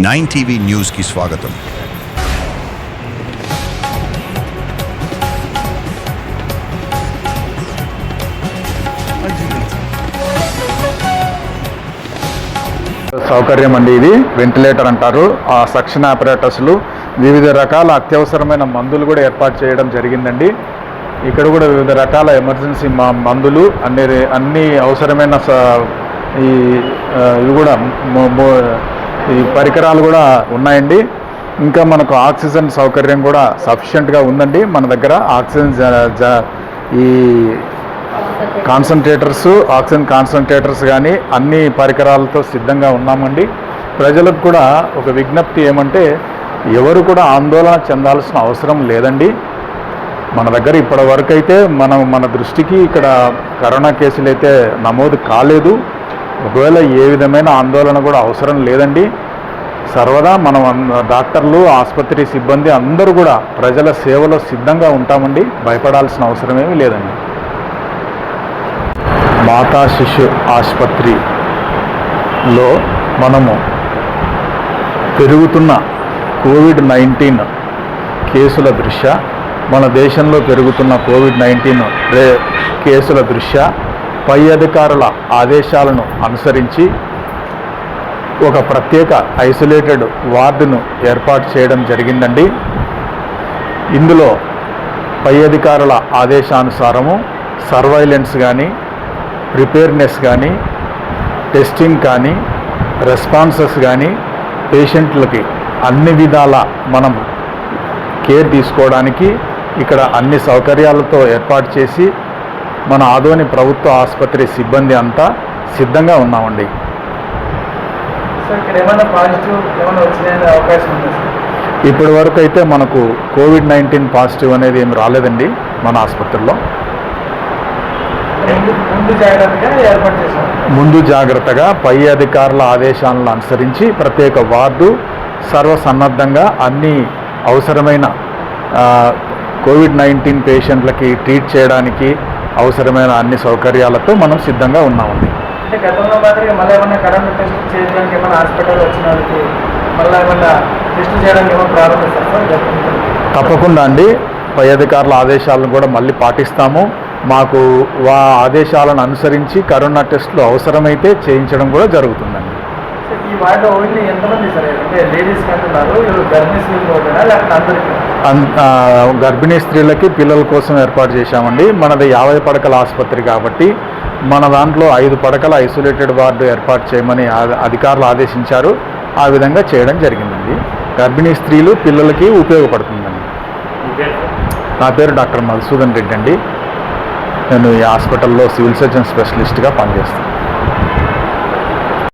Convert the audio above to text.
9 TV news కి స్వాగతం. సౌకర్యం అండి. ఇది వెంటిలేటర్ అంటారు. ఆ సక్షన్ ఆపరేటర్స్లు, వివిధ రకాల అత్యవసరమైన మందులు కూడా ఏర్పాటు చేయడం జరిగిందండి. ఇక్కడ కూడా వివిధ రకాల ఎమర్జెన్సీ మందులు అన్ని అవసరమైన ఇవి కూడా ఈ పరికరాలు కూడా ఉన్నాయండి. ఇంకా మనకు ఆక్సిజన్ సౌకర్యం కూడా సఫిషియెంట్గా ఉందండి. మన దగ్గర ఆక్సిజన్ ఈ ఆక్సిజన్ కాన్సన్ట్రేటర్స్ కానీ అన్ని పరికరాలతో సిద్ధంగా ఉన్నామండి. ప్రజలకు కూడా ఒక విజ్ఞప్తి ఏమంటే, ఎవరు కూడా ఆందోళన చెందాల్సిన అవసరం లేదండి. మన దగ్గర ఇప్పటి వరకు అయితే మన దృష్టికి ఇక్కడ కరోనా కేసులు అయితే నమోదు కాలేదు. ఒకవేళ ఏ విధమైన ఆందోళన కూడా అవసరం లేదండి. సర్వదా మనం డాక్టర్లు, ఆసుపత్రి సిబ్బంది అందరూ కూడా ప్రజల సేవలో సిద్ధంగా ఉంటామండి. భయపడాల్సిన అవసరమేమీ లేదండి. మాతా శిశు ఆసుపత్రిలో మనము పెరుగుతున్న కోవిడ్-19 కేసుల దృష్ట్యా, మన దేశంలో పెరుగుతున్న కోవిడ్-19 కేసుల దృష్ట్యా పై అధికారుల ఆదేశాలను అనుసరించి ఒక ప్రత్యేక ఐసోలేటెడ్ వార్డును ఏర్పాటు చేయడం జరిగిందండి. ఇందులో పై అధికారుల ఆదేశానుసారము సర్వైలెన్స్ కానీ, ప్రిపేర్నెస్ కానీ, టెస్టింగ్ కానీ, రెస్పాన్సెస్ కానీ, పేషెంట్లకి అన్ని విధాల మనం కేర్ తీసుకోవడానికి ఇక్కడ అన్ని సౌకర్యాలతో ఏర్పాటు చేసి మన ఆదోని ప్రభుత్వ ఆసుపత్రి సిబ్బంది అంతా సిద్ధంగా ఉన్నామండి. ఇప్పటి వరకు అయితే మనకు కోవిడ్-19 పాజిటివ్ అనేది ఏమి రాలేదండి మన ఆసుపత్రిలో. ముందు జాగ్రత్తగా పై అధికారుల ఆదేశాలను అనుసరించి ప్రత్యేక వార్డు సర్వసన్నద్ధంగా అన్ని అవసరమైన కోవిడ్-19 పేషెంట్లకి ట్రీట్ చేయడానికి అవసరమైన అన్ని సౌకర్యాలతో మనం సిద్ధంగా ఉన్నామండి. అంటే గతంలో మాదిరిగా మళ్ళీ ఏమన్నా కరోనా టెస్ట్ చేయడానికి ఏమైనా హాస్పిటల్ వచ్చిన వాళ్ళకి మళ్ళీ ఏమన్నా టెస్ట్ చేయడానికి ఏమైనా ప్రారంభిస్తారు సార్? తప్పకుండా అండి. పై అధికారుల ఆదేశాలను కూడా మళ్ళీ పాటిస్తాము. మాకు ఆదేశాలను అనుసరించి కరోనా టెస్టులు అవసరమైతే చేయించడం కూడా జరుగుతుందండి. ఈ వార్డు ఓన్లీ ఎంతమంది సార్? అంటే లేడీస్ అంటున్నారు, గర్భిణీ స్త్రీలు ఒకటేనా లేకపోతే అందరికీ? గర్భిణీ స్త్రీలకి, పిల్లల కోసం ఏర్పాటు చేశామండి. మనది 50 పడకల ఆసుపత్రి కాబట్టి మన దాంట్లో 5 పడకల ఐసోలేటెడ్ వార్డు ఏర్పాటు చేయమని అధికారులు ఆదేశించారు. ఆ విధంగా చేయడం జరిగిందండి. గర్భిణీ స్త్రీలు, పిల్లలకి ఉపయోగపడుతుందండి. నా పేరు డాక్టర్ మధుసూదన్ రెడ్డి అండి. నేను ఈ హాస్పిటల్లో సివిల్ సర్జన్ స్పెషలిస్ట్గా పనిచేస్తాను.